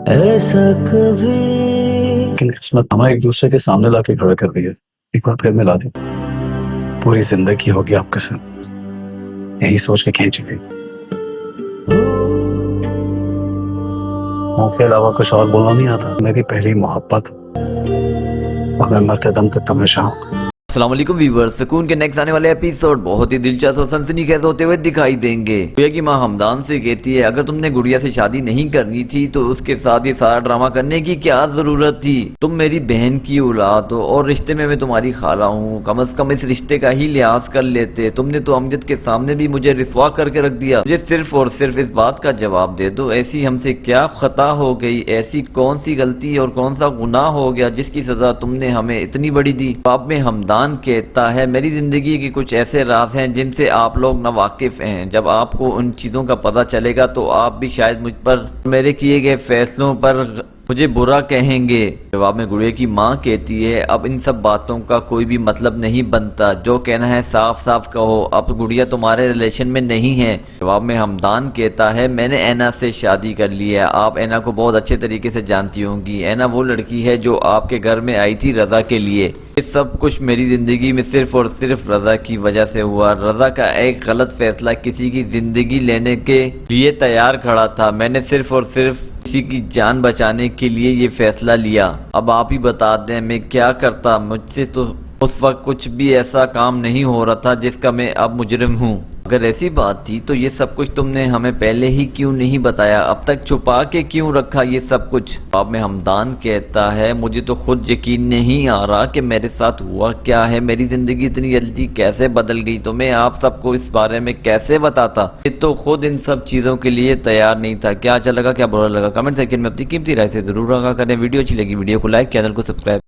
ऐसा कभी लेकिन किस्मत हमें एक दूसरे के सामने लाके खड़ा कर दिया, एक बार फिर मिला दी। पूरी जिंदगी होगी आपके साथ, यही सोच के खींची थी। मुंह के अलावा कुछ और बोलना नहीं आता। मेरी पहली मोहब्बत और मैं मरते दम तक हमेशा हूँ। अस्सलाम वालेकुम व्यूअर्स, सुकून के नेक्स्ट आने वाले एपिसोड बहुत ही दिलचस्प और सनसनीखेज होते हुए दिखाई देंगे। गुड़िया की मां हमदान से कहती है अगर तुमने गुड़िया से शादी नहीं करनी थी तो उसके साथ ये सारा ड्रामा करने की क्या जरूरत थी। तुम मेरी बहन की औलाद हो और रिश्ते में मैं तुम्हारी खाला हूँ, कम से कम इस रिश्ते का ही लिहाज कर लेते। तुमने तो अमजद के सामने भी मुझे रिस्वा करके रख दिया। मुझे सिर्फ और सिर्फ इस बात का जवाब दे दो, ऐसी हमसे क्या खता हो गई, ऐसी कौन सी गलती और कौन सा गुनाह हो गया जिसकी सजा तुमने हमें इतनी बड़ी दी। बाप में हमदान कहता है मेरी जिंदगी के कुछ ऐसे राज हैं जिनसे आप लोग ना वाकिफ हैं। जब आपको उन चीजों का पता चलेगा तो आप भी शायद मुझ पर, मेरे किए गए फैसलों पर मुझे बुरा कहेंगे। जवाब में गुड़िया की माँ कहती है अब इन सब बातों का कोई भी मतलब नहीं बनता, जो कहना है साफ साफ कहो, अब गुड़िया तुम्हारे रिलेशन में नहीं है। जवाब में हमदान कहता है मैंने ऐना से शादी कर ली है, आप ऐना को बहुत अच्छे तरीके से जानती होंगी। ऐना वो लड़की है जो आपके घर में आई थी रजा के लिए। ये सब कुछ मेरी जिंदगी में सिर्फ और सिर्फ रजा की वजह से हुआ। रजा का एक गलत फैसला किसी की जिंदगी लेने के लिए तैयार खड़ा था, मैंने सिर्फ और सिर्फ किसी की जान बचाने के लिए ये फैसला लिया। अब आप ही बता दें मैं क्या करता, मुझसे तो उस वक्त कुछ भी ऐसा काम नहीं हो रहा था जिसका मैं अब मुजरिम हूँ। अगर ऐसी बात थी तो ये सब कुछ तुमने हमें पहले ही क्यों नहीं बताया, अब तक छुपा के क्यों रखा ये सब कुछ। बाप में हमदान कहता है मुझे तो खुद यकीन नहीं आ रहा कि मेरे साथ हुआ क्या है, मेरी जिंदगी इतनी जल्दी कैसे बदल गई, तो मैं आप सबको इस बारे में कैसे बताता। ये तो खुद इन सब चीजों के लिए तैयार नहीं था। क्या अच्छा लगा क्या बुरा लगा कमेंट सेक्शन में अपनी कीमती राय से जरूर आगाह करें। वीडियो अच्छी लगी वीडियो को लाइक, चैनल को सब्सक्राइब